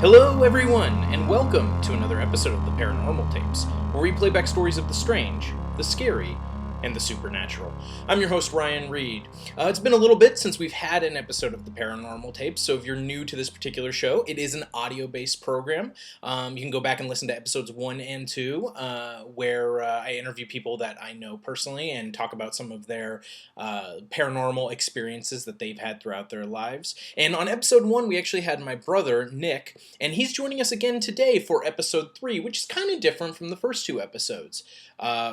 Hello, everyone, and welcome to another episode of the Paranormal Tapes, where we play back stories of the strange, the scary, and the supernatural. I'm your host, Ryan Reed. It's been a little bit since we've had an episode of the Paranormal Tapes, so if you're new to this particular show, it is an audio-based program. You can go back and listen to episodes 1 and 2, where I interview people that I know personally and talk about some of their paranormal experiences that they've had throughout their lives. And on episode 1, we actually had my brother, Nick, and he's joining us again today for episode 3, which is kind of different from the first 2 episodes.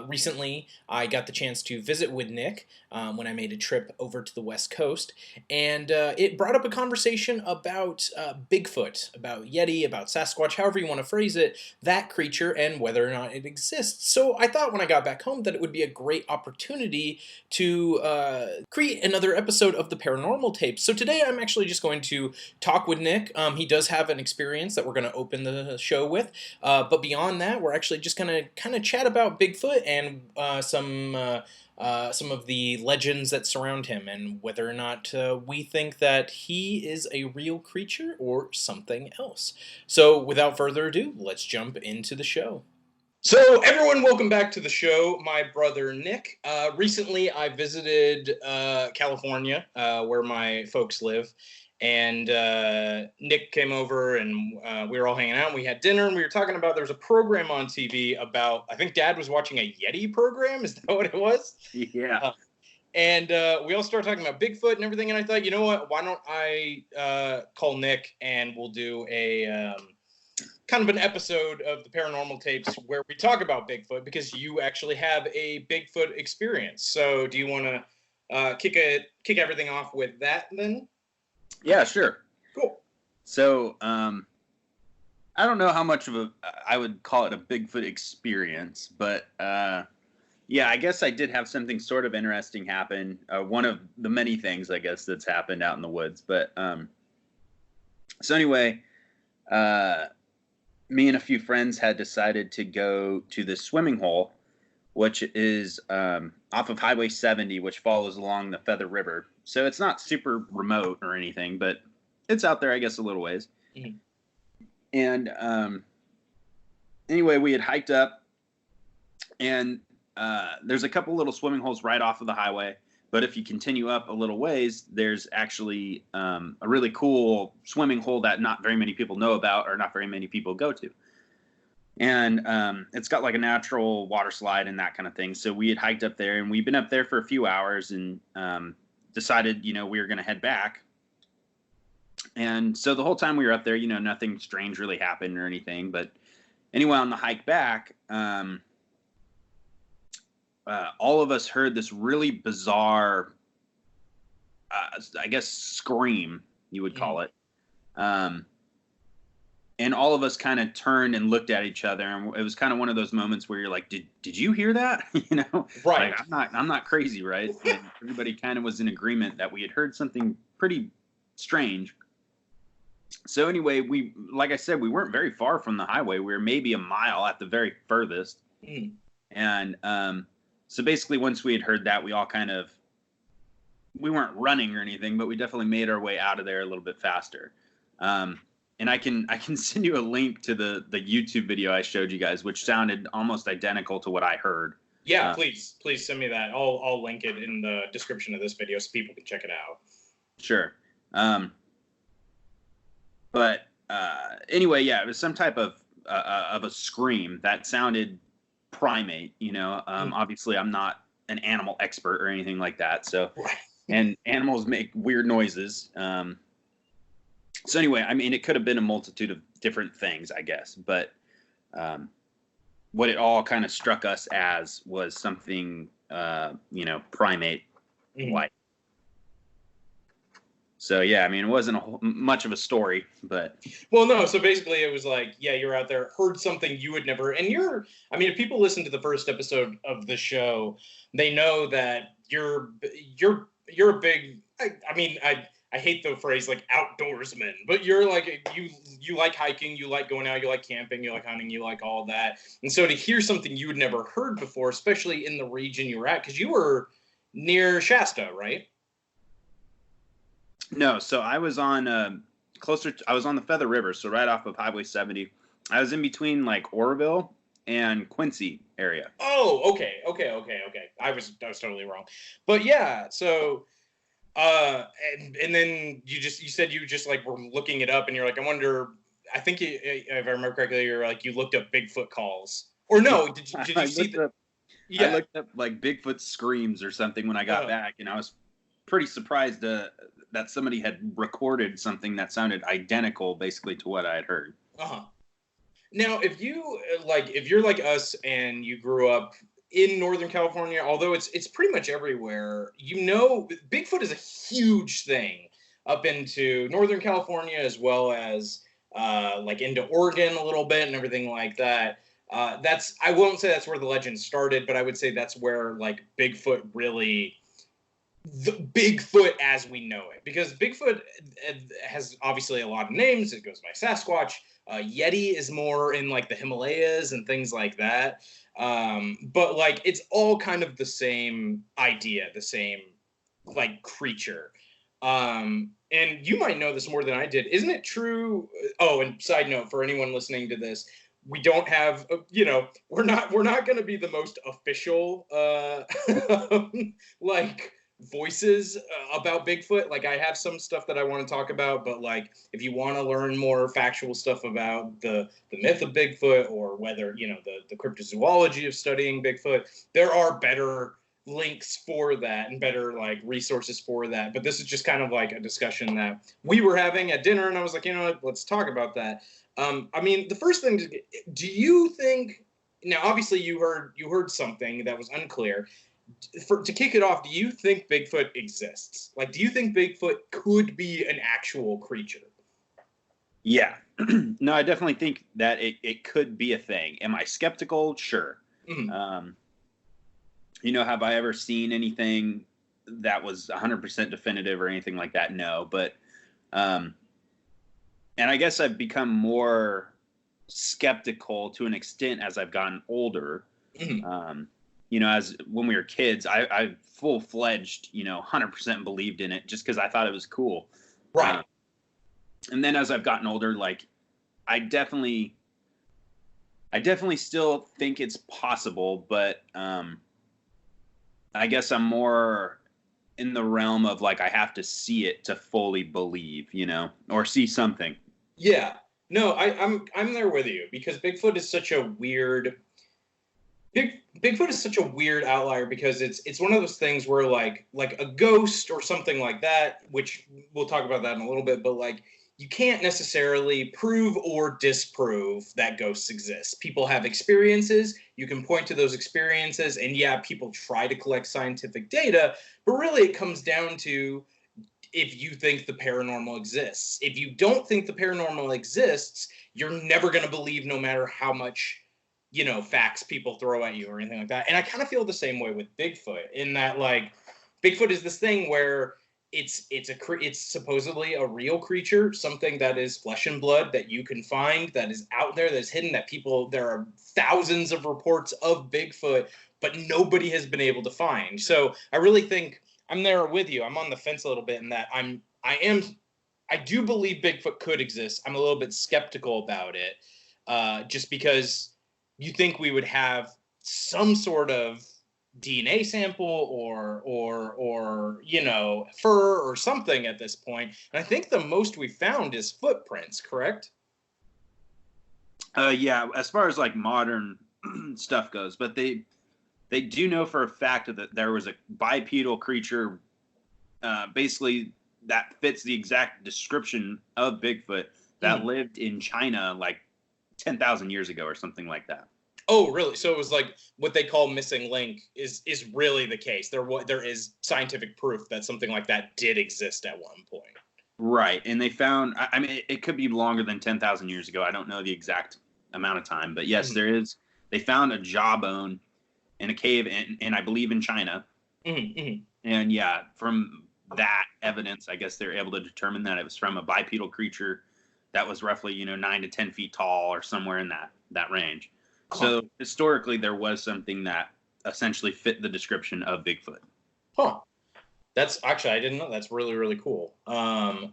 Recently, I got the chance to visit with Nick when I made a trip over to the West Coast, and it brought up a conversation about Bigfoot, about Yeti, about Sasquatch, however you want to phrase it, that creature and whether or not it exists. So I thought when I got back home that it would be a great opportunity to create another episode of the Paranormal Tapes. So today I'm actually just going to talk with Nick. He does have an experience that we're going to open the show with, but beyond that, we're actually just going to kind of chat about Bigfoot and some of the legends that surround him and whether or not we think that he is a real creature or something else. So without further ado, let's jump into the show. So everyone, welcome back to the show. My brother Nick. Recently I visited California, where my folks live. And Nick came over and we were all hanging out and we had dinner and we were talking about there was a program on TV about, I think Dad was watching a Yeti program. Is that what it was? Yeah. And we all started talking about Bigfoot and everything. And I thought, you know what, why don't I call Nick and we'll do a kind of an episode of the Paranormal Tapes where we talk about Bigfoot because you actually have a Bigfoot experience. So do you want to kick everything off with that then? Yeah, sure. Cool. So, I don't know how much of I would call it a Bigfoot experience, but yeah, I guess I did have something sort of interesting happen. One of the many things, I guess, that's happened out in the woods. But so anyway, me and a few friends had decided to go to this swimming hole, which is off of Highway 70, which follows along the Feather River. So it's not super remote or anything, but it's out there, I guess, a little ways. Mm-hmm. And anyway, we had hiked up, and there's a couple little swimming holes right off of the highway. But if you continue up a little ways, there's actually a really cool swimming hole that not very many people know about or not very many people go to. And it's got like a natural water slide and that kind of thing. So we had hiked up there, and we'd been up there for a few hours and decided, we were going to head back. And so the whole time we were up there, nothing strange really happened or anything. But anyway, on the hike back, all of us heard this really bizarre, I guess, scream, you would call it. And all of us kind of turned and looked at each other, and it was kind of one of those moments where you're like, "Did you hear that?" Right? Like, I'm not crazy, right? And everybody kind of was in agreement that we had heard something pretty strange. So anyway, like I said, we weren't very far from the highway. We were maybe a mile at the very furthest. And so basically, once we had heard that, we all we weren't running or anything, but we definitely made our way out of there a little bit faster. And I can send you a link to the YouTube video I showed you guys, which sounded almost identical to what I heard. Yeah, please send me that. I'll link it in the description of this video so people can check it out. Sure. But anyway, yeah, it was some type of a scream that sounded primate. Obviously, I'm not an animal expert or anything like that. So, and animals make weird noises. So anyway, I mean, it could have been a multitude of different things, I guess. But what it all kind of struck us as was something, primate-like. Mm-hmm. So, yeah, I mean, it wasn't much of a story, but... Well, no, so basically it was like, yeah, you're out there, heard something you would never... And if people listen to the first episode of the show, they know that you're a big... I hate the phrase like outdoorsman, but you're like, you like hiking, you like going out, you like camping, you like hunting, you like all that. And so to hear something you had never heard before, especially in the region you were at, because you were near Shasta, right? No, so I was on I was on the Feather River, so right off of Highway 70. I was in between like Oroville and Quincy area. Oh, okay. I was totally wrong. But yeah, so and then you said you just like were looking it up, and you're like, I wonder. I think if I remember correctly, you're like you looked up Bigfoot calls, or no? Did you see the? I Yeah. looked up like Bigfoot screams or something when I got back, and I was pretty surprised that somebody had recorded something that sounded identical, basically, to what I had heard. Now, if you're like us and you grew up in Northern California, although it's pretty much everywhere, Bigfoot is a huge thing up into Northern California as well as like into Oregon a little bit and everything like that. I won't say that's where the legend started, but I would say that's where like Bigfoot really the Bigfoot as we know it, because Bigfoot has obviously a lot of names. It goes by Sasquatch. Yeti is more in like the Himalayas and things like that. But like it's all kind of the same idea, the same like creature. And you might know this more than I did. Isn't it true? Oh, and side note for anyone listening to this, we don't have, we're not going to be the most official, like voices about Bigfoot. Like I have some stuff that I want to talk about, but like if you want to learn more factual stuff about the myth of Bigfoot, or whether, the cryptozoology of studying Bigfoot, there are better links for that and better like resources for that. But this is just kind of like a discussion that we were having at dinner, and I was like, let's talk about that. I mean, the first thing, do you think, now obviously you heard something that was unclear. To kick it off, do you think Bigfoot exists? Like, do you think Bigfoot could be an actual creature? Yeah. No, I definitely think that it could be a thing. Am I skeptical? Sure. Mm-hmm. Have I ever seen anything that was 100% definitive or anything like that? No. But, and I guess I've become more skeptical to an extent as I've gotten older. Mm-hmm. As when we were kids, I full-fledged, 100% believed in it just because I thought it was cool. Right. And then as I've gotten older, like I definitely still think it's possible, but I guess I'm more in the realm of like I have to see it to fully believe, or see something. Yeah. No, I'm there with you, because Bigfoot is such a weird. Bigfoot is such a weird outlier, because it's one of those things where like a ghost or something like that, which we'll talk about that in a little bit, but like you can't necessarily prove or disprove that ghosts exist. People have experiences. You can point to those experiences, and yeah, people try to collect scientific data, but really it comes down to if you think the paranormal exists. If you don't think the paranormal exists, you're never going to believe, no matter how much facts people throw at you or anything like that. And I kind of feel the same way with Bigfoot, in that like Bigfoot is this thing where it's supposedly a real creature, something that is flesh and blood, that you can find, that is out there, that's hidden, there are thousands of reports of Bigfoot, but nobody has been able to find. So I really think I'm there with you. I'm on the fence a little bit in that I do believe Bigfoot could exist. I'm a little bit skeptical about it, just because you think we would have some sort of DNA sample or fur or something at this point. And I think the most we found is footprints, correct? Yeah, as far as like modern stuff goes, but they do know for a fact that there was a bipedal creature, basically that fits the exact description of Bigfoot, that lived in China like 10,000 years ago or something like that. Oh, really? So it was like what they call missing link is really the case. There is scientific proof that something like that did exist at one point. Right. And they found, I mean, it could be longer than 10,000 years ago. I don't know the exact amount of time, but yes, there is. They found a jawbone in a cave and I believe in China. And yeah, from that evidence, I guess they're able to determine that it was from a bipedal creature that was roughly, 9 to 10 feet tall or somewhere in that range. So historically, there was something that essentially fit the description of Bigfoot. That's actually, I didn't know. That's really, really cool. And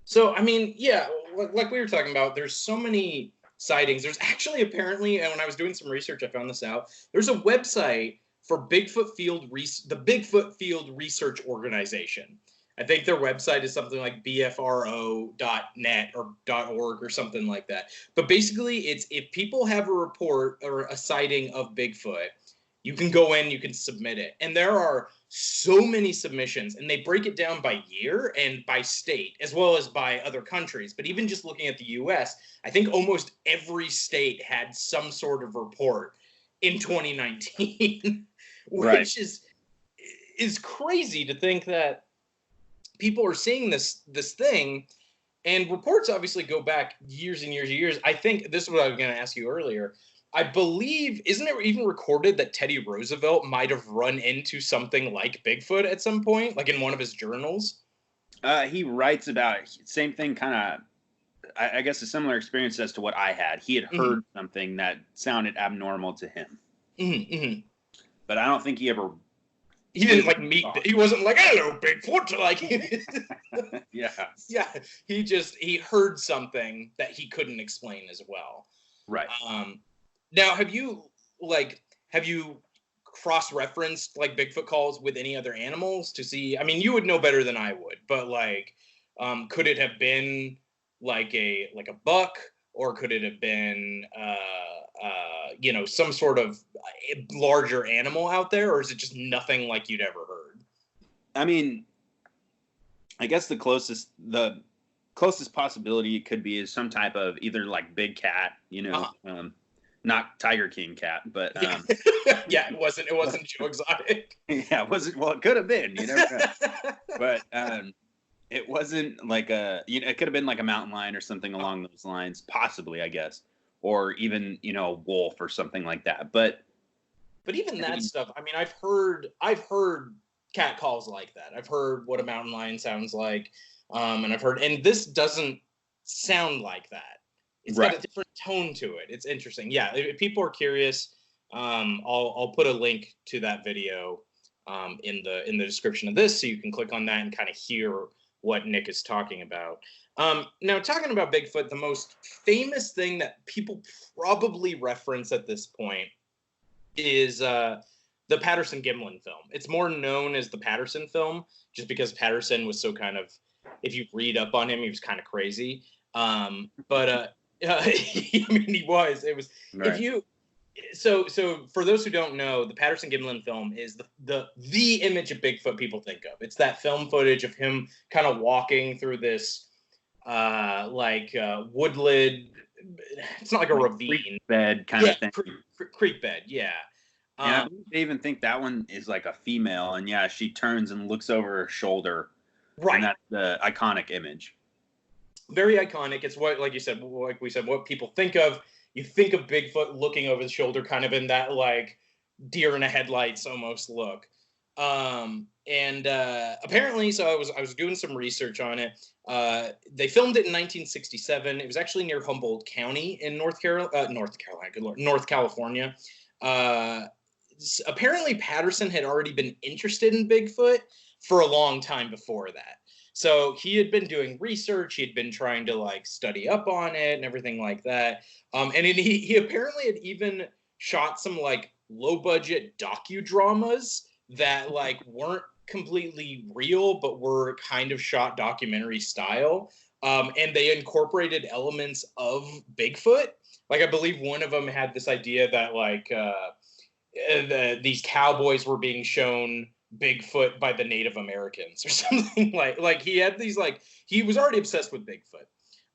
So, I mean, yeah, like we were talking about, there's so many sightings. There's actually apparently, and when I was doing some research, I found this out. There's a website for the Bigfoot Field Research Organization. I think their website is something like bfro.net or .org or something like that. But basically, it's if people have a report or a sighting of Bigfoot, you can go in, you can submit it. And there are so many submissions, and they break it down by year and by state, as well as by other countries. But even just looking at the US, I think almost every state had some sort of report in 2019, Right. which is crazy to think that people are seeing this thing. And reports obviously go back years and years and years. I think this is what I was going to ask you earlier. I believe, isn't it even recorded that Teddy Roosevelt might have run into something like Bigfoot at some point, like in one of his journals? He writes about it. Same thing, kind of. I guess a similar experience as to what I had. He had heard something that sounded abnormal to him, but I don't think he ever. He didn't like meet. He wasn't like, "Hello, Bigfoot." Like, yeah. He heard something that he couldn't explain as well. Right. Now, have you cross-referenced like Bigfoot calls with any other animals to see? I mean, you would know better than I would, but like, could it have been like a buck, or could it have been some sort of larger animal out there, or is it just nothing like you'd ever heard? I mean, I guess the closest possibility it could be is some type of either like big cat, not Tiger King cat, but yeah, it wasn't Joe Exotic. Yeah, it wasn't. Well, it could have been, but it wasn't like it could have been like a mountain lion or something along those lines, possibly, I guess, or even a wolf or something like that. But even that stuff, I mean, I've heard cat calls like that. I've heard what a mountain lion sounds like, and this doesn't sound like that. It's got a different tone to it. It's interesting. Yeah, if people are curious, I'll put a link to that video in the description of this, so you can click on that and kind of hear what Nick is talking about. Now, talking about Bigfoot, the most famous thing that people probably reference at this point is the Patterson-Gimlin film. It's more known as the Patterson film, just because Patterson was so kind of, if you read up on him, he was kind of crazy. But I mean, he was. It was. Right. If you. So for those who don't know, the Patterson-Gimlin film is the image of Bigfoot people think of. It's that film footage of him kind of walking through this woodland. It's not like a ravine. Creek bed kind of thing. Creek bed, yeah. I even think that one is like a female, and yeah, she turns and looks over her shoulder. Right. And that's the iconic image. Very iconic. It's what, like you said, like we said, what people think of. You think of Bigfoot looking over the shoulder, kind of in that like deer in the headlights almost look. And apparently, so I was doing some research on it. They filmed it in 1967. It was actually near Humboldt County in North California. Apparently, Patterson had already been interested in Bigfoot for a long time before that. So he had been doing research. He had been trying to like study up on it and everything like that. And he apparently had even shot some like low budget docudramas that like weren't completely real, but were kind of shot documentary style. And they incorporated elements of Bigfoot. Like I believe one of them had this idea that like these cowboys were being shown Bigfoot by the Native Americans or something like he had these like he was already obsessed with Bigfoot.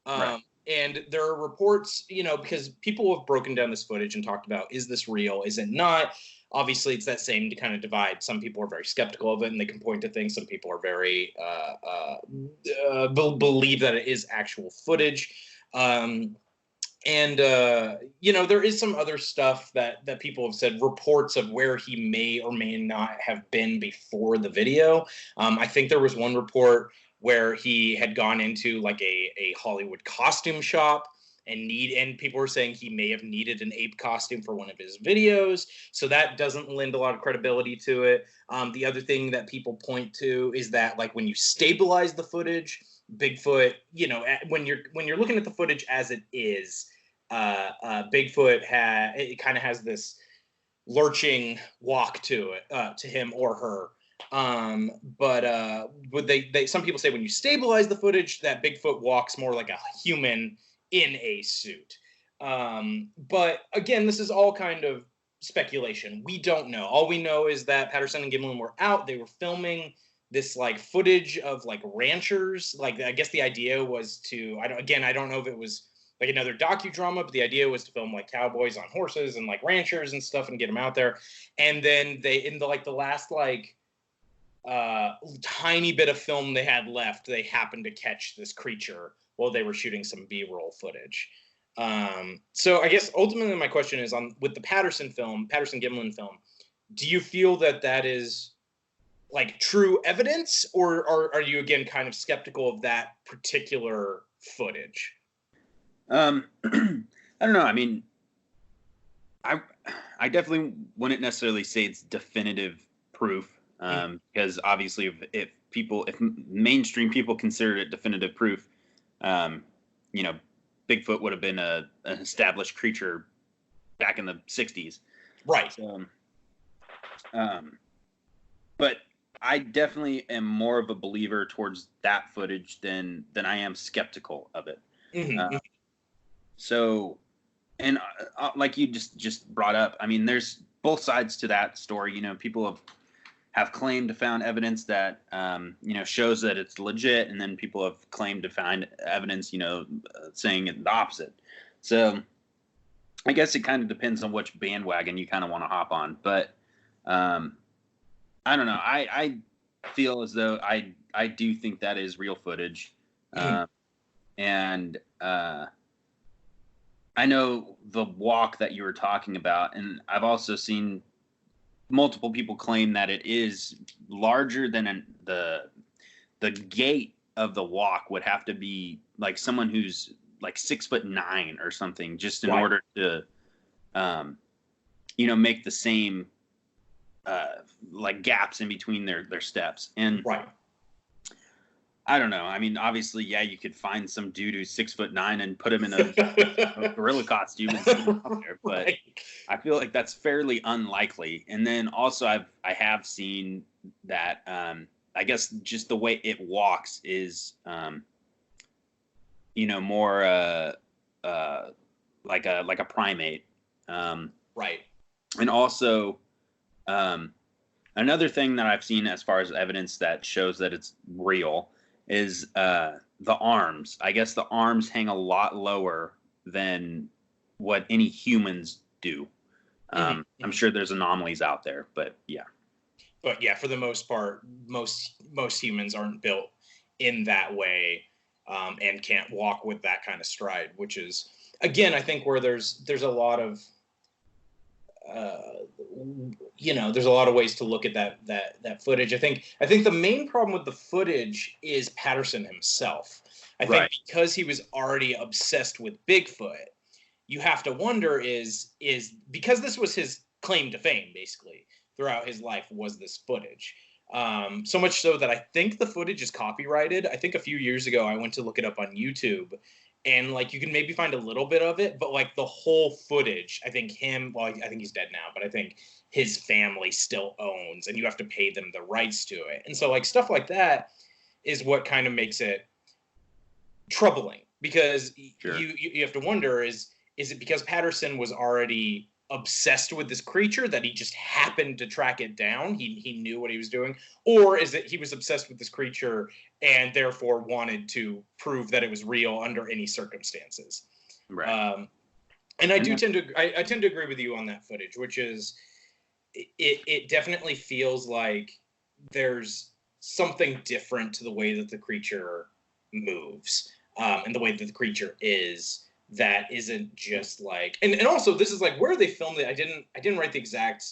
Right. And there are reports, because people have broken down this footage and talked about, is this real? Is it not? Obviously, it's that same kind of divide. Some people are very skeptical of it and they can point to things. Some people are very believe that it is actual footage. And there is some other stuff that people have said, reports of where he may or may not have been before the video. I think there was one report where he had gone into like a Hollywood costume shop and people were saying he may have needed an ape costume for one of his videos. So that doesn't lend a lot of credibility to it. The other thing that people point to is that like when you stabilize the footage, Bigfoot, when you're looking at the footage as it is, Bigfoot it kind of has this lurching walk to it, to him or her. But would they some people say when you stabilize the footage that Bigfoot walks more like a human in a suit. But again, this is all kind of speculation. We don't know. All we know is that Patterson and Gimlin were out. They were filming this like footage of like ranchers. Like I guess the idea was to I don't know if it was like another docudrama, but the idea was to film like cowboys on horses and like ranchers and stuff and get them out there. And then in the last tiny bit of film they had left, they happened to catch this creature while they were shooting some B-roll footage. So I guess ultimately my question is with the Patterson Gimlin film, do you feel that is like true evidence, or are you again kind of skeptical of that particular footage? I don't know. I mean, I definitely wouldn't necessarily say it's definitive proof, because obviously if mainstream people considered it definitive proof, Bigfoot would have been an established creature back in the 60s. Right. So, but I definitely am more of a believer towards that footage than I am skeptical of it. Mm-hmm. So, and like you just brought up, I mean, there's both sides to that story. People have claimed to found evidence that shows that it's legit, and then people have claimed to find evidence saying the opposite. So I guess it kind of depends on which bandwagon you kind of want to hop on. But I don't know. I feel as though I do think that is real footage. And I know the walk that you were talking about, and I've also seen multiple people claim that it is larger than the gait of the walk would have to be like someone who's like 6'9" or something, just in order to make the same like gaps in between their steps. And I don't know. I mean, obviously, yeah, you could find some dude who's 6'9" and put him in a gorilla costume and sit him out there, but I feel like that's fairly unlikely. And then also, I have seen that I guess just the way it walks is more like a primate. And also another thing that I've seen as far as evidence that shows that it's real is the arms. I guess the arms hang a lot lower than what any humans do. I'm sure there's anomalies out there, but yeah. But yeah, for the most part, most humans aren't built in that way, and can't walk with that kind of stride, which is, again, I think where there's a lot of there's a lot of ways to look at that footage. I think the main problem with the footage is Patterson himself. I think because he was already obsessed with Bigfoot, you have to wonder is because this was his claim to fame basically throughout his life was this footage. So much so that I think the footage is copyrighted. I think a few years ago I went to look it up on YouTube, and like you can maybe find a little bit of it, but like the whole footage, I think I think he's dead now, but I think his family still owns, and you have to pay them the rights to it. And so like stuff like that is what kind of makes it troubling, because you have to wonder is it because Patterson was already obsessed with this creature that he just happened to track it down? He knew what he was doing, or is it he was obsessed with this creature and therefore wanted to prove that it was real under any circumstances? And I tend to agree with you on that footage, which is it definitely feels like there's something different to the way that the creature moves, and the way that the creature is, that isn't just like, and also this is like where they filmed it. I didn't write the exact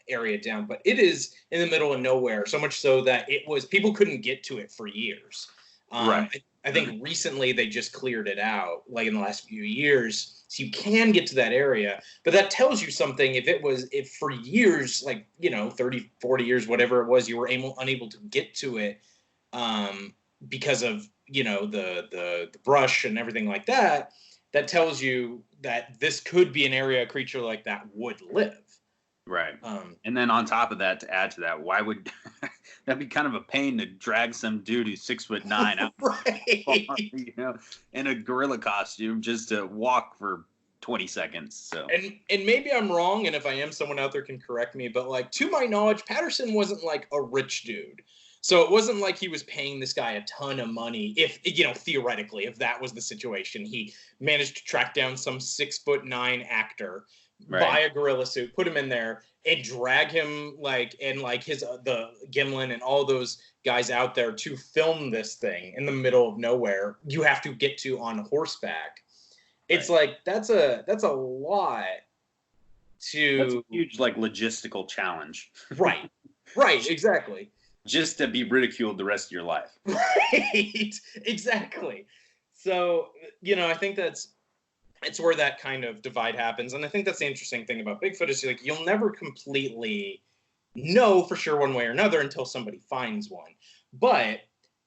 area down, but it is in the middle of nowhere, so much so that people couldn't get to it for years. I think recently they just cleared it out, like in the last few years, so you can get to that area. But that tells you something. If for years, like 30, 40 years, whatever it was, you were unable to get to it, because of the brush and everything like that, that tells you that this could be an area a creature like that would live. Right. And then on top of that, to add to that, why would that'd be kind of a pain to drag some dude who's 6'9" out, right? in a gorilla costume just to walk for 20 seconds. So and maybe I'm wrong, and if I am, someone out there can correct me. But like to my knowledge, Patterson wasn't like a rich dude. So it wasn't like he was paying this guy a ton of money. If theoretically, if that was the situation, he managed to track down some 6'9" actor, buy a gorilla suit, put him in there, and drag him his the Gimlin and all those guys out there to film this thing in the middle of nowhere. You have to get to on horseback. It's like that's a lot to. That's a huge logistical challenge. Right, exactly. Just to be ridiculed the rest of your life. Right, exactly. So, I think it's where that kind of divide happens. And I think that's the interesting thing about Bigfoot is you'll never completely know for sure one way or another until somebody finds one. But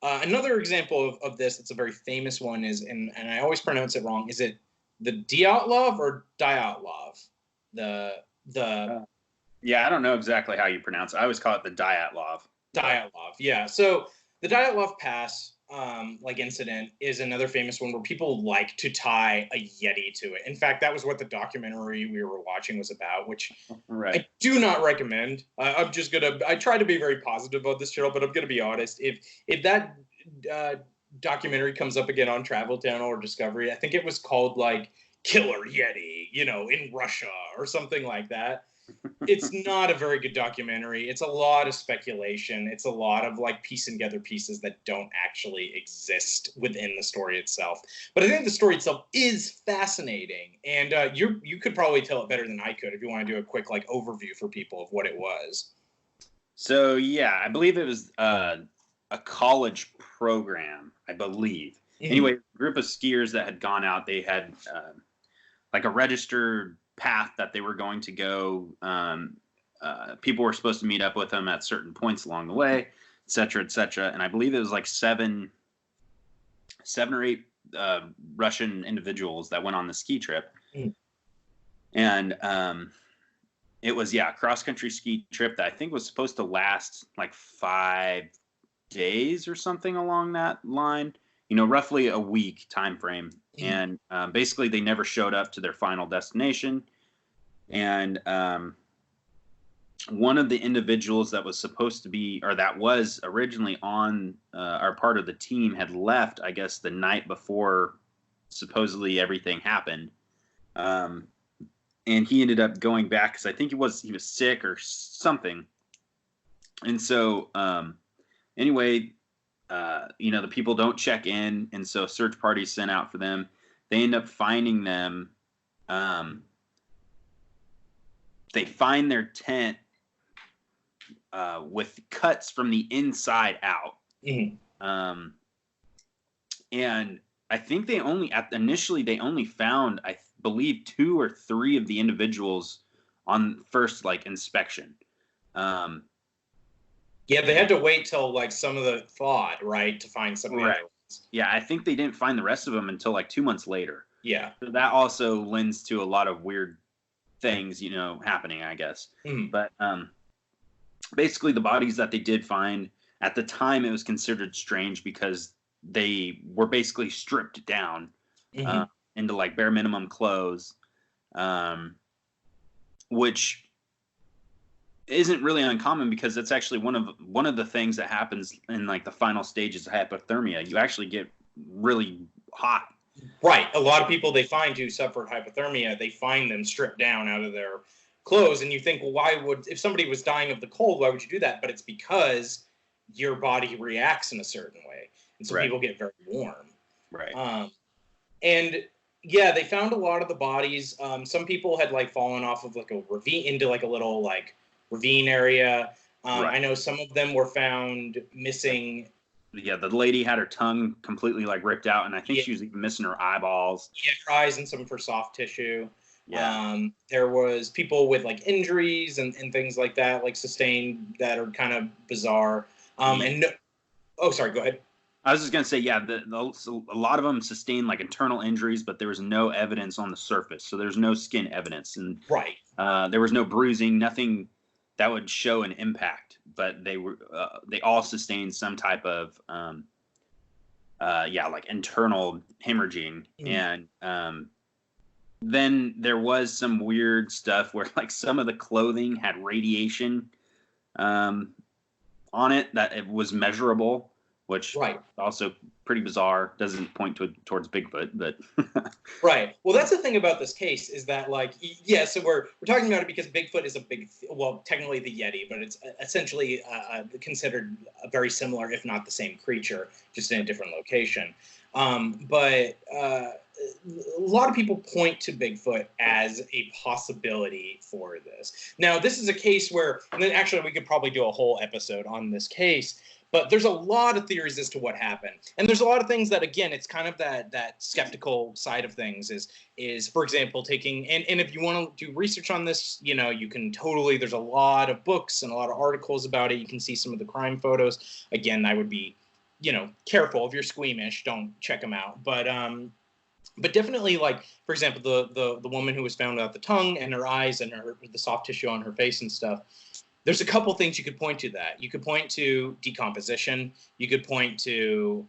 another example of this, that's a very famous one is, and I always pronounce it wrong, is it the Dyatlov or Dyatlov? Yeah, I don't know exactly how you pronounce it. I always call it the Dyatlov. Dyatlov, yeah. So the Dyatlov Pass incident is another famous one where people like to tie a Yeti to it. In fact, that was what the documentary we were watching was about, which I do not recommend. I try to be very positive about this channel, but I'm going to be honest. If that documentary comes up again on Travel Channel or Discovery, I think it was called Killer Yeti, in Russia or something like that. It's not a very good documentary. It's a lot of speculation. It's a lot of piecing together pieces that don't actually exist within the story itself. But I think the story itself is fascinating, and you could probably tell it better than I could if you want to do a quick overview for people of what it was. So yeah, I believe it was a college program. I believe. Mm-hmm. Anyway, a group of skiers that had gone out. They had a registered path that they were going to go. People were supposed to meet up with them at certain points along the way, et cetera, et cetera. And I believe it was seven or eight Russian individuals that went on the ski trip. Mm. And it was, a cross-country ski trip that I think was supposed to last 5 days or something along that line, roughly a week time frame. And basically they never showed up to their final destination. And one of the individuals that was supposed to be, or that was originally on our part of the team, had left, I guess, the night before supposedly everything happened. And he ended up going back because I think he was sick or something. And so anyway, the people don't check in, and so search parties sent out for them. They end up finding them. They find their tent with cuts from the inside out. Mm-hmm. And I think they only found, I believe, 2 or 3 of the individuals on first inspection. Yeah, they had to wait till some of the thawed, right, to find some of the other ones. Yeah, I think they didn't find the rest of them until 2 months later. Yeah. So that also lends to a lot of weird things, happening, I guess. Mm. But basically the bodies that they did find, at the time it was considered strange because they were basically stripped down into bare minimum clothes, which isn't really uncommon because that's actually one of the things that happens in the final stages of hypothermia. You actually get really hot. Right. A lot of people they find who suffered hypothermia, they find them stripped down out of their clothes. And you think, well, if somebody was dying of the cold, why would you do that? But it's because your body reacts in a certain way. And so people get very warm. Right. And yeah, they found a lot of the bodies. Some people had fallen off of a ravine into a little ravine area. I know some of them were found missing. Yeah, the lady had her tongue completely ripped out, and I think she was even missing her eyeballs. Yeah, her eyes and some of her soft tissue. Yeah. There was people with injuries and things like that, sustained, that are kind of bizarre. Sorry, go ahead. I was just gonna say, yeah, so a lot of them sustained like internal injuries, but there was no evidence on the surface, so there's no skin evidence, and Right. there was no bruising, nothing that would show an impact. But they all sustained some type of like internal hemorrhaging, and then there was some weird stuff where like some of the clothing had radiation on it that it was measurable, which Right. also pretty bizarre. Doesn't point towards Bigfoot, but Right. Well, that's the thing about this case is that, like, yeah. So we're talking about it because Bigfoot is well, technically the Yeti, but it's essentially considered a very similar, if not the same creature, just in a different location. But a lot of people point to Bigfoot as a possibility for this. Now, this is a case where, and then actually, we could probably do a whole episode on this case. But there's a lot of theories as to what happened, and there's a lot of things that, again, it's kind of that skeptical side of things. Is for example, taking and if you want to do research on this, you can totally. There's a lot of books and a lot of articles about it. You can see some of the crime photos. Again, I would be, careful if you're squeamish. Don't check them out. But definitely, like, for example, the woman who was found without the tongue and her eyes and the soft tissue on her face and stuff. There's a couple things you could point to that. You could point to decomposition. You could point to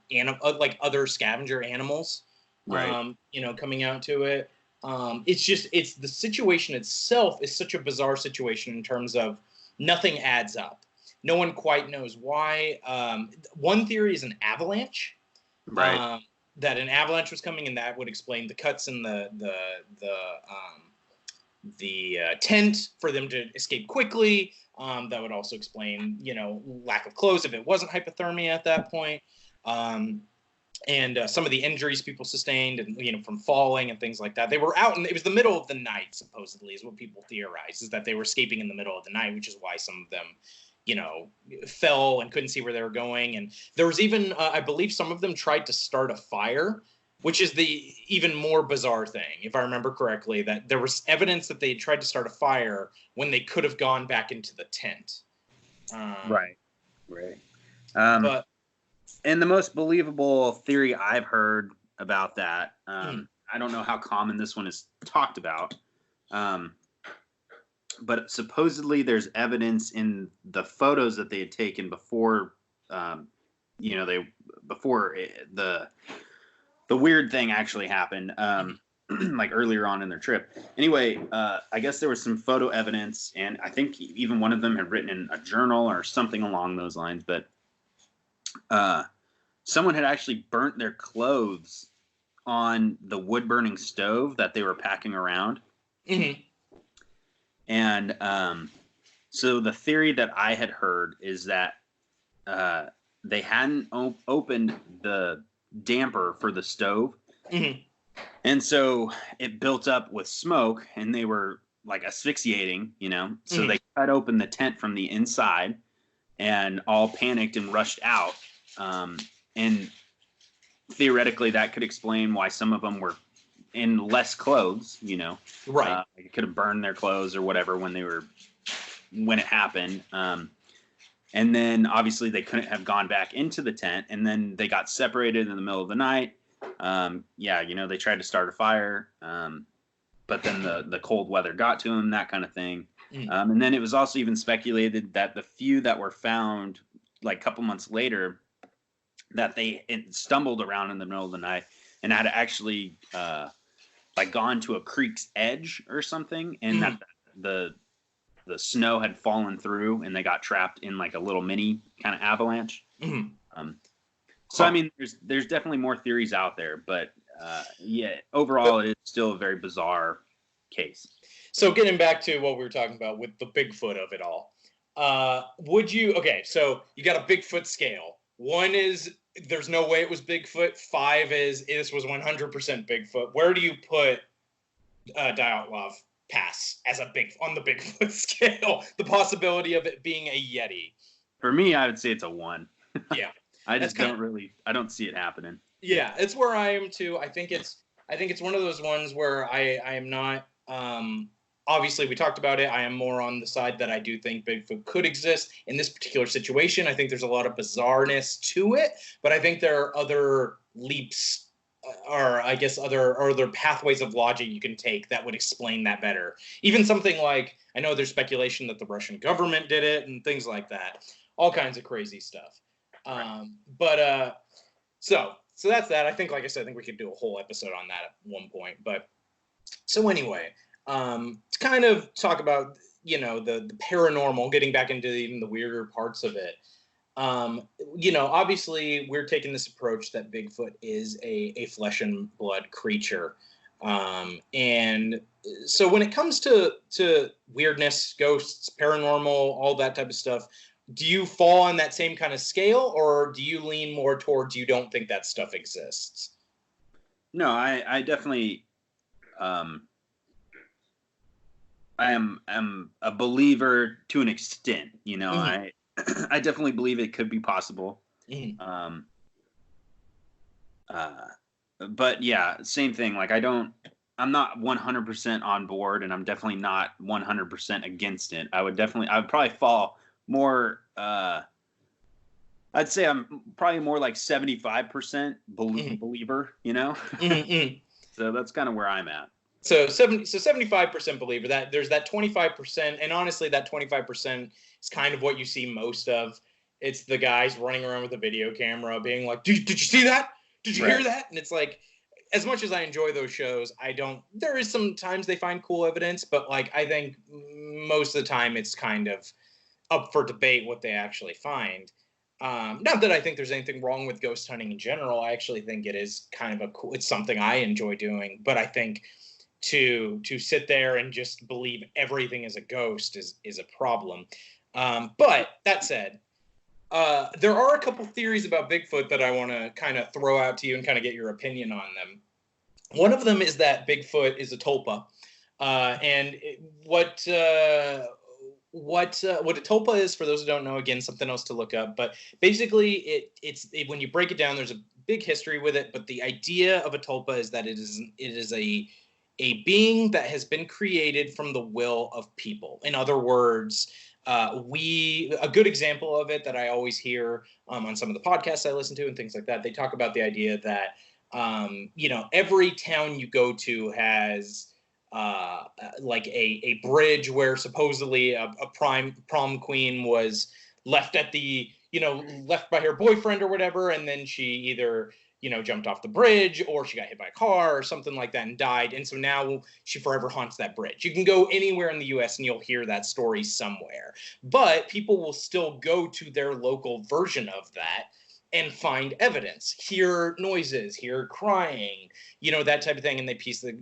like other scavenger animals, right. coming out to it. It's the situation itself is such a bizarre situation in terms of nothing adds up. No one quite knows why. One theory is an avalanche. Right. That an avalanche was coming, and that would explain the cuts in the tent for them to escape quickly. That would also explain, lack of clothes if it wasn't hypothermia at that point. And some of the injuries people sustained and, from falling and things like that. They were out, and it was the middle of the night, supposedly, is what people theorize, is that they were escaping in the middle of the night, which is why some of them, fell and couldn't see where they were going. And there was even, I believe some of them tried to start a fire, which is the even more bizarre thing, if I remember correctly, that there was evidence that they tried to start a fire when they could have gone back into the tent. Right. But and the most believable theory I've heard about that, I don't know how common this one is talked about, but supposedly there's evidence in the photos that they had taken before, before the weird thing actually happened, like earlier on in their trip. Anyway, I guess there was some photo evidence, and I think even one of them had written in a journal or something along those lines, but someone had actually burnt their clothes on the wood-burning stove that they were packing around. Mm-hmm. And so the theory that I had heard is that they hadn't opened the damper for the stove, and so it built up with smoke, and they were like asphyxiating, so they cut open the tent from the inside and all panicked and rushed out, and theoretically that could explain why some of them were in less clothes, Right. It could have burned their clothes or whatever when it happened. And then obviously they couldn't have gone back into the tent, and then they got separated in the middle of the night. They tried to start a fire, but then the cold weather got to them, that kind of thing. And then it was also even speculated that the few that were found like a couple months later, that they stumbled around in the middle of the night and had actually gone to a creek's edge or something, and that the snow had fallen through and they got trapped in like a little mini kind of avalanche. So I mean, there's definitely more theories out there, but overall it is still a very bizarre case. So getting back to what we were talking about with the Bigfoot of it all, so you got a Bigfoot scale. 1 is there's no way it was Bigfoot. 5 is this was 100% Bigfoot. Where do you put Dyatlov Pass as on the Bigfoot scale? The possibility of it being a Yeti. For me, I would say it's a 1. Yeah. I don't see it happening. Yeah, it's where I am too. I think it's one of those ones where I am not Obviously, we talked about it. I am more on the side that I do think Bigfoot could exist in this particular situation. I think there's a lot of bizarreness to it, but I think there are other leaps or I guess other pathways of logic you can take that would explain that better. Even something like, I know there's speculation that the Russian government did it and things like that. All kinds of crazy stuff. But so that's that. I think, like I said, I think we could do a whole episode on that at one point. But so anyway, to kind of talk about, the paranormal, getting back into even the weirder parts of it. Obviously we're taking this approach that Bigfoot is a flesh and blood creature. And so when it comes to weirdness, ghosts, paranormal, all that type of stuff, do you fall on that same kind of scale, or do you lean more towards you don't think that stuff exists? No, I definitely, I am a believer to an extent. Mm-hmm. I definitely believe it could be possible. Mm-hmm. But yeah, same thing. Like I'm not 100% on board, and I'm definitely not 100% against it. I would probably fall more. I'd say I'm probably more like 75% believer. Mm-hmm. So that's kind of where I'm at. So 75% believer, that there's that 25%, and honestly that 25% is kind of what you see most of. It's the guys running around with a video camera being like, did you see that? Did you hear that? And it's like, as much as I enjoy those shows, there is sometimes they find cool evidence, but like I think most of the time it's kind of up for debate what they actually find. Not that I think there's anything wrong with ghost hunting in general. I actually think it is kind of it's something I enjoy doing, but I think to sit there and just believe everything is a ghost is a problem. But that said, there are a couple theories about Bigfoot that I want to kind of throw out to you and kind of get your opinion on them. One of them is that Bigfoot is a tulpa, and what a tulpa is, for those who don't know, again, something else to look up. But basically, when you break it down, there's a big history with it. But the idea of a tulpa is that it is a being that has been created from the will of people. In other words, a good example of it that I always hear on some of the podcasts I listen to and things like that, they talk about the idea that every town you go to has like a bridge where supposedly a prom queen was left at left by her boyfriend or whatever, and then she either jumped off the bridge, or she got hit by a car or something like that and died. And so now she forever haunts that bridge. You can go anywhere in the US and you'll hear that story somewhere. But people will still go to their local version of that and find evidence, hear noises, hear crying, that type of thing. And they piece it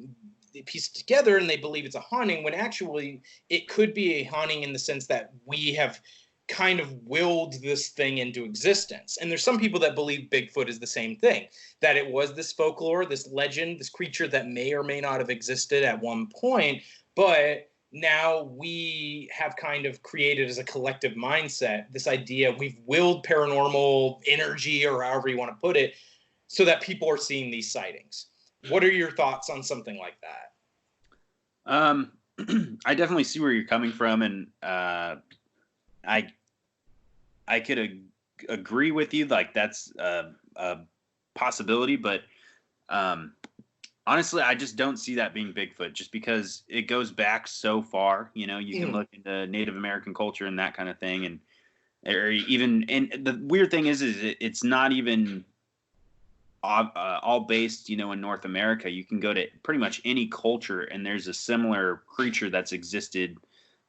together and they believe it's a haunting, when actually it could be a haunting in the sense that we have kind of willed this thing into existence. And there's some people that believe Bigfoot is the same thing, that it was this folklore, this legend, this creature that may or may not have existed at one point, but now we have kind of created as a collective mindset this idea, we've willed paranormal energy, or however you want to put it, so that people are seeing these sightings. What are your thoughts on something like that? I definitely see where you're coming from, and I could agree with you. Like that's a possibility, but honestly, I just don't see that being Bigfoot, just because it goes back so far. You can look into Native American culture and that kind of thing, and the weird thing is it's not even all based, in North America. You can go to pretty much any culture, and there's a similar creature that's existed,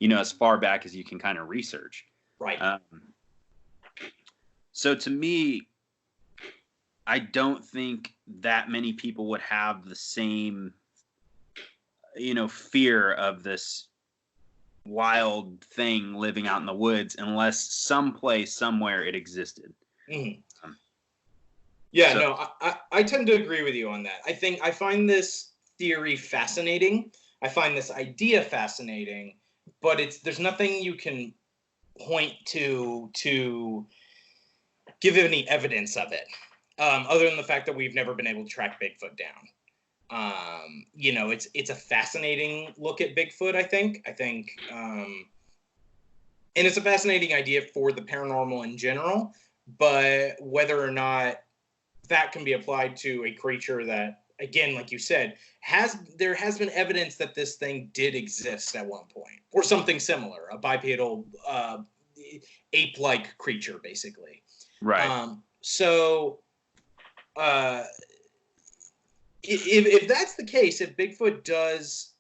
as far back as you can kind of research. Right. So to me, I don't think that many people would have the same, fear of this wild thing living out in the woods, unless someplace, somewhere it existed. Mm-hmm. I tend to agree with you on that. I find this theory fascinating. I find this idea fascinating, but there's nothing you can point to give any evidence of it, other than the fact that we've never been able to track Bigfoot down. It's a fascinating look at Bigfoot. I think, and it's a fascinating idea for the paranormal in general. But whether or not that can be applied to a creature that, again, like you said, there has been evidence that this thing did exist at one point, or something similar, a bipedal ape-like creature, basically. Right. So if that's the case, if Bigfoot does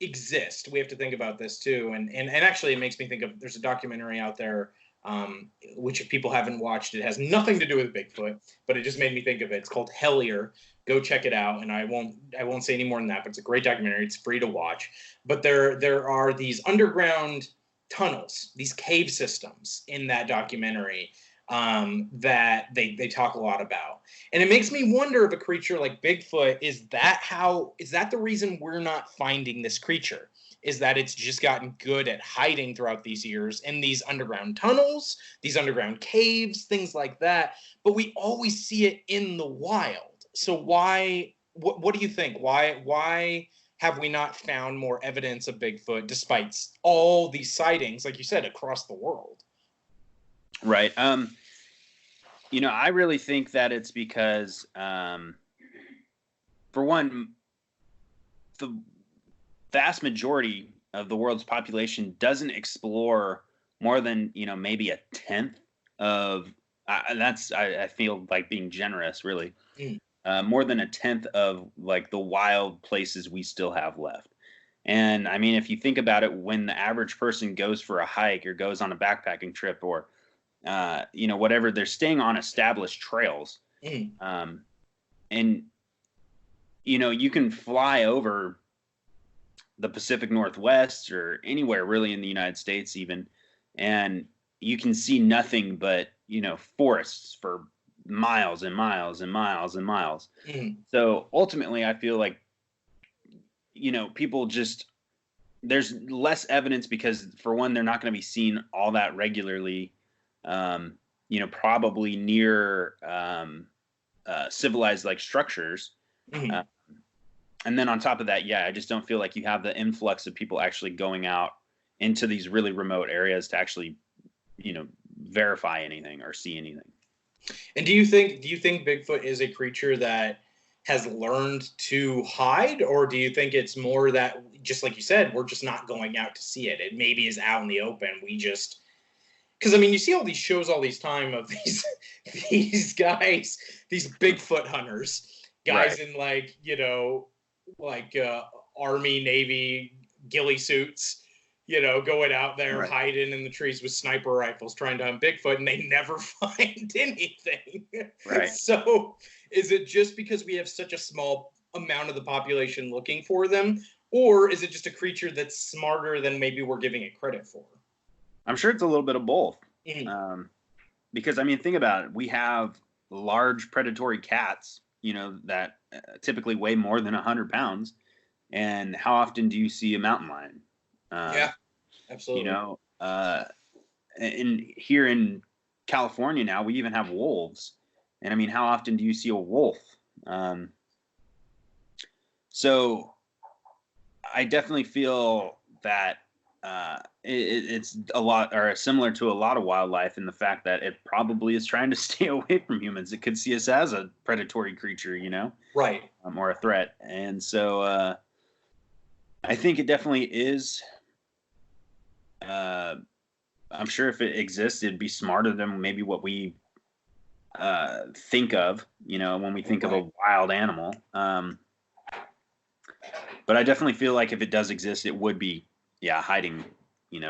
exist, we have to think about this too. And actually, it makes me think of, there's a documentary out there, which if people haven't watched, it has nothing to do with Bigfoot, but it just made me think of it. It's called Hellier. Go check it out. And I won't say any more than that, but it's a great documentary. It's free to watch. But there are these underground tunnels, these cave systems in that documentary, that they talk a lot about. And it makes me wonder if a creature like Bigfoot, is that the reason we're not finding this creature? Is that it's just gotten good at hiding throughout these years in these underground tunnels, these underground caves, things like that, but we always see it in the wild. So what do you think? Why have we not found more evidence of Bigfoot despite all these sightings, like you said, across the world? Right. I really think that it's because, for one, the vast majority of the world's population doesn't explore more than, maybe a tenth of, I feel like being generous, really, more than a tenth of like the wild places we still have left. And I mean, if you think about it, when the average person goes for a hike or goes on a backpacking trip or, whatever, they're staying on established trails. And, you can fly over the Pacific Northwest or anywhere really in the United States even, and you can see nothing but, forests for miles and miles and miles and miles. So ultimately, I feel like, people just, there's less evidence because, for one, they're not going to be seen all that regularly, probably near civilized like structures. And then on top of that, I just don't feel like you have the influx of people actually going out into these really remote areas to actually, verify anything or see anything. And do you think Bigfoot is a creature that has learned to hide, or do you think it's more that, just like you said, we're just not going out to see it? It maybe is out in the open. Because I mean, you see all these shows all these time of these guys, these Bigfoot hunters, guys in Army, Navy, ghillie suits, going out there hiding in the trees with sniper rifles trying to hunt Bigfoot, and they never find anything. Right. So is it just because we have such a small amount of the population looking for them, or is it just a creature that's smarter than maybe we're giving it credit for? I'm sure it's a little bit of both. Because, I mean, think about it. We have large predatory cats, that typically weigh more than 100 pounds. And how often do you see a mountain lion? Yeah, absolutely. And here in California now, we even have wolves. And I mean, how often do you see a wolf? So I definitely feel that it's a lot, or similar to a lot of wildlife, in the fact that it probably is trying to stay away from humans. It could see us as a predatory creature, right, or a threat. And so I think it definitely is. I'm sure if it exists, it'd be smarter than maybe what we think of, when we think of a wild animal. But I definitely feel like if it does exist, it would be, hiding,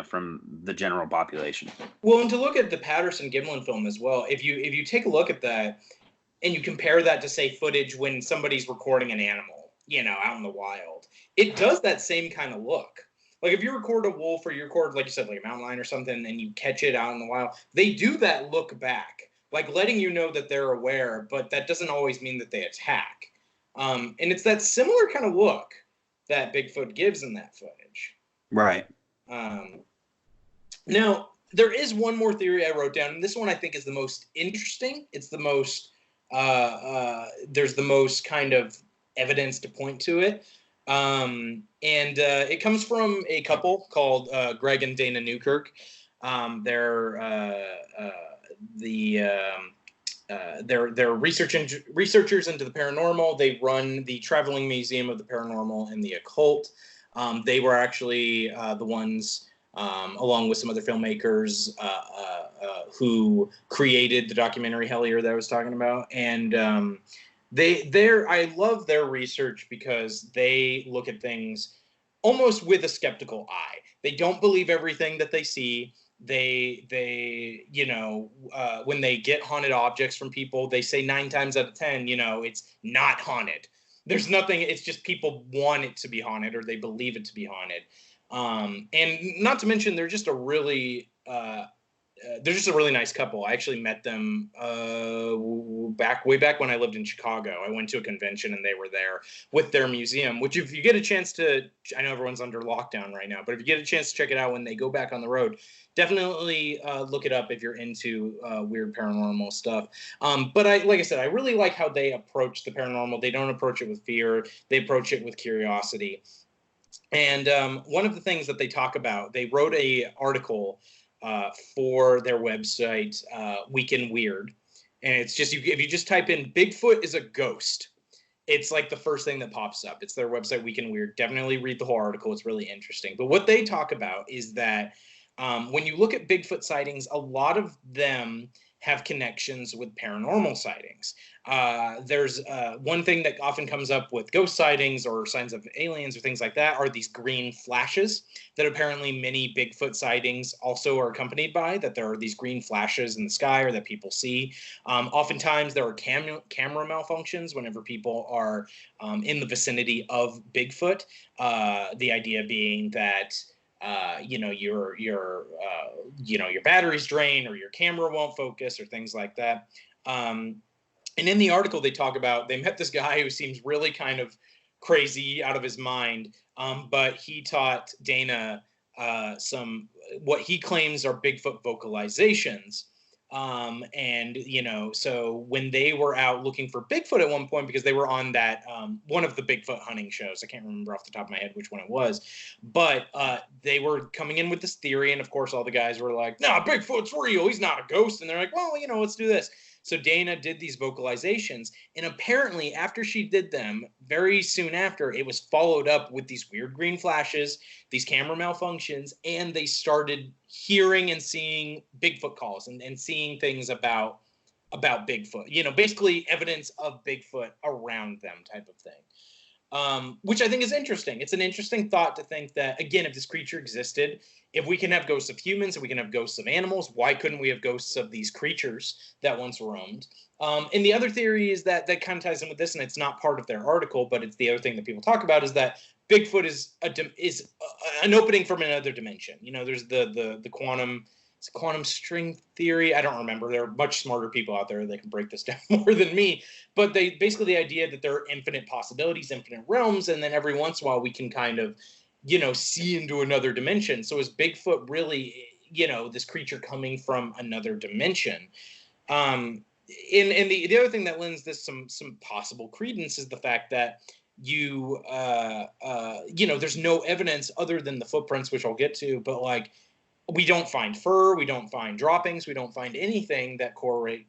from the general population. Well, and to look at the Patterson Gimlin film as well, if you take a look at that and you compare that to, say, footage when somebody's recording an animal, out in the wild, it does that same kind of look. Like if you record a wolf or you record, like you said, like a mountain lion or something, and you catch it out in the wild, they do that look back, like letting you know that they're aware, but that doesn't always mean that they attack. And it's that similar kind of look that Bigfoot gives in that footage. Right. Now, there is one more theory I wrote down, and this one I think is the most interesting. It's the most, there's the most kind of evidence to point to it. And it comes from a couple called Greg and Dana Newkirk. They're researchers into the paranormal. They run the Traveling Museum of the Paranormal and the Occult. They were actually the ones, along with some other filmmakers, who created the documentary Hellier that I was talking about. And I love their research because they look at things almost with a skeptical eye. They don't believe everything that they see. They when they get haunted objects from people, they say 9 times out of 10, it's not haunted. There's nothing. It's just people want it to be haunted, or they believe it to be haunted. And not to mention, they're just a really nice couple. I actually met them way back when I lived in Chicago. I went to a convention and they were there with their museum, which if you get a chance to, I know everyone's under lockdown right now, but if you get a chance to check it out when they go back on the road, definitely look it up if you're into weird paranormal stuff. But like I said, I really like how they approach the paranormal. They don't approach it with fear. They approach it with curiosity. And one of the things that they talk about, they wrote a article for their website, Week in Weird. And it's just, if you just type in Bigfoot is a ghost, it's like the first thing that pops up. It's their website, Week in Weird. Definitely read the whole article. It's really interesting. But what they talk about is that when you look at Bigfoot sightings, a lot of them have connections with paranormal sightings. There's one thing that often comes up with ghost sightings or signs of aliens or things like that are these green flashes that apparently many Bigfoot sightings also are accompanied by, that there are these green flashes in the sky or that people see. Oftentimes there are camera malfunctions whenever people are in the vicinity of Bigfoot. The idea being that your battery's drained or your camera won't focus or things like that. And in the article, they talk about, they met this guy who seems really kind of crazy, out of his mind, but he taught Dana some, what he claims are Bigfoot vocalizations. So when they were out looking for Bigfoot at one point, because they were on that, one of the Bigfoot hunting shows, I can't remember off the top of my head which one it was, but they were coming in with this theory. And of course, all the guys were like, nah, Bigfoot's real. He's not a ghost. And they're like, well, let's do this. So Dana did these vocalizations, and apparently after she did them, very soon after, it was followed up with these weird green flashes, these camera malfunctions, and they started hearing and seeing Bigfoot calls and seeing things about Bigfoot, basically evidence of Bigfoot around them type of thing. Which I think is interesting. It's an interesting thought to think that, again, if this creature existed, if we can have ghosts of humans, if we can have ghosts of animals, why couldn't we have ghosts of these creatures that once roamed? And the other theory is that kind of ties in with this, and it's not part of their article, but it's the other thing that people talk about, is that Bigfoot is an opening from another dimension. There's the quantum string theory. I don't remember. There are much smarter people out there that can break this down more than me. But basically the idea that there are infinite possibilities, infinite realms, and then every once in a while we can kind of, see into another dimension. So is Bigfoot really, this creature coming from another dimension? And the other thing that lends this some possible credence is the fact that there's no evidence other than the footprints, which I'll get to, but like, we don't find fur, we don't find droppings, we don't find anything that correlate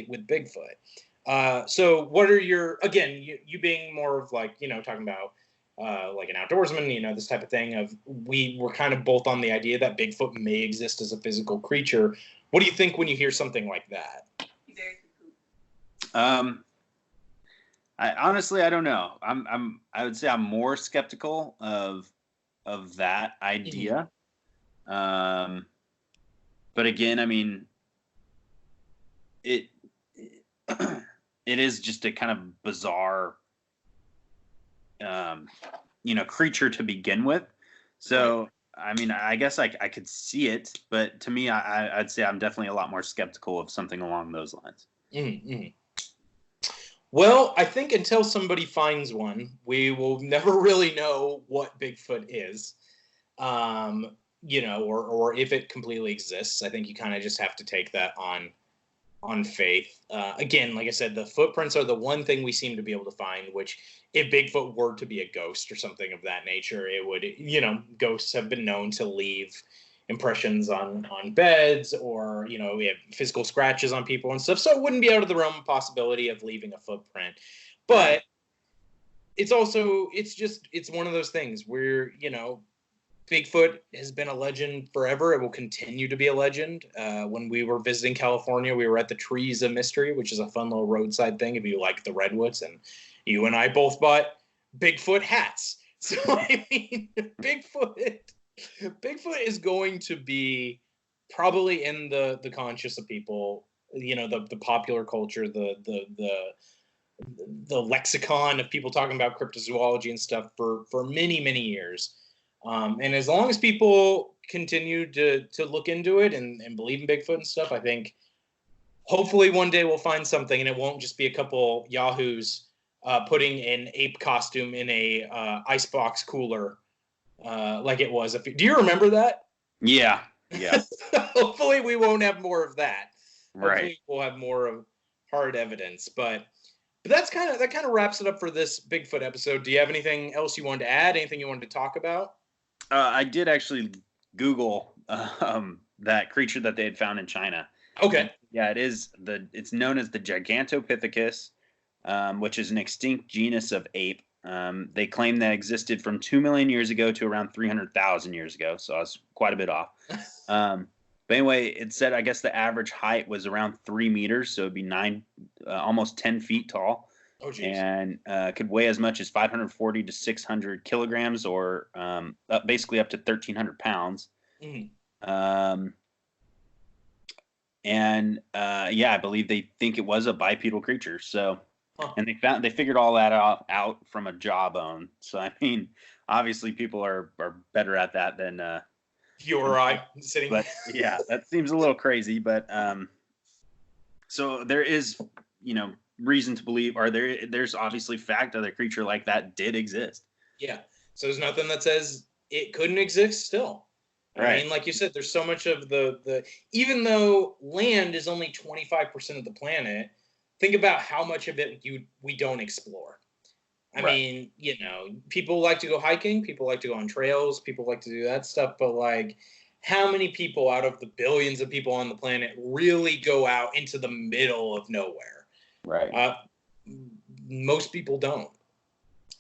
with Bigfoot. So what are your, again, you being more of like, talking about like an outdoorsman, this type of thing of, we were kind of both on the idea that Bigfoot may exist as a physical creature. What do you think when you hear something like that? I don't know. I would say I'm more skeptical of that idea. Mm-hmm. But again, I mean, it is just a kind of bizarre, creature to begin with. So, I mean, I guess I could see it, but to me, I'd say I'm definitely a lot more skeptical of something along those lines. Mm-hmm. Well, I think until somebody finds one, we will never really know what Bigfoot is, or if it completely exists. I think you kind of just have to take that on on faith. Again, like I said, the footprints are the one thing we seem to be able to find, which if Bigfoot were to be a ghost or something of that nature, it would, ghosts have been known to leave impressions on beds, or, we have physical scratches on people and stuff. So it wouldn't be out of the realm of possibility of leaving a footprint. But Right. it's one of those things where, Bigfoot has been a legend forever. It will continue to be a legend. When we were visiting California, we were at the Trees of Mystery, which is a fun little roadside thing if you like the redwoods. And you and I both bought Bigfoot hats. So, I mean, Bigfoot is going to be probably in the conscious of people, the popular culture, the lexicon of people talking about cryptozoology and stuff for many, many years. And as long as people continue to look into it and believe in Bigfoot and stuff, I think hopefully one day we'll find something, and it won't just be a couple yahoos putting an ape costume in a icebox cooler like it was. Do you remember that? Yeah. Hopefully we won't have more of that. Right. Hopefully we'll have more of hard evidence. But that kind of wraps it up for this Bigfoot episode. Do you have anything else you wanted to add? Anything you wanted to talk about? I did actually Google that creature that they had found in China. Okay. Yeah, it's known as the Gigantopithecus, which is an extinct genus of ape. They claim that existed from 2 million years ago to around 300,000 years ago. So I was quite a bit off. But anyway, it said, I guess the average height was around 3 meters. So it'd be almost 10 feet tall. Oh, geez. And could weigh as much as 540 to 600 kilograms, or basically up to 1,300 pounds. Mm-hmm. I believe they think it was a bipedal creature. So, and they figured all that out from a jawbone. So, I mean, obviously people are better at that than you or I sitting. But yeah, that seems a little crazy. But so there is, reason to believe, or there's obviously fact that a creature like that did exist. Yeah. So there's nothing that says it couldn't exist still. Right. I mean, like you said, there's so much of the even though land is only 25% of the planet, think about how much of it we don't explore. I mean, people like to go hiking, people like to go on trails, people like to do that stuff, but like, how many people out of the billions of people on the planet really go out into the middle of nowhere? Right. Most people don't.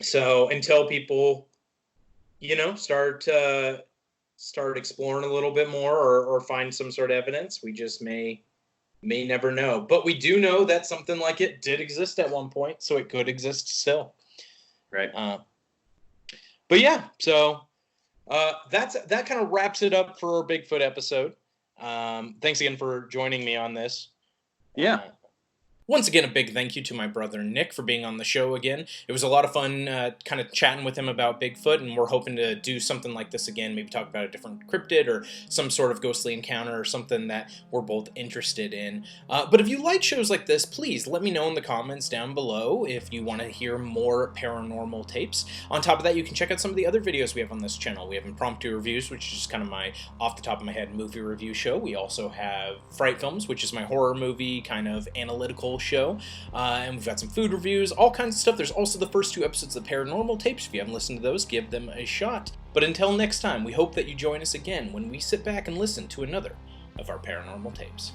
So until people, start exploring a little bit more, or find some sort of evidence, we just may never know. But we do know that something like it did exist at one point, so it could exist still. Right. But yeah, so that kind of wraps it up for our Bigfoot episode. Thanks again for joining me on this. Yeah. Once again, a big thank you to my brother Nick for being on the show again. It was a lot of fun kind of chatting with him about Bigfoot, and we're hoping to do something like this again, maybe talk about a different cryptid or some sort of ghostly encounter or something that we're both interested in. But if you like shows like this, please let me know in the comments down below if you want to hear more paranormal tapes. On top of that, you can check out some of the other videos we have on this channel. We have impromptu reviews, which is just kind of my off the top of my head movie review show. We also have Fright Films, which is my horror movie kind of analytical show, and we've got some food reviews, all kinds of stuff. There's also the first 2 episodes of the Paranormal tapes. If you haven't listened to those, give them a shot. But until next time, we hope that you join us again when we sit back and listen to another of our Paranormal tapes.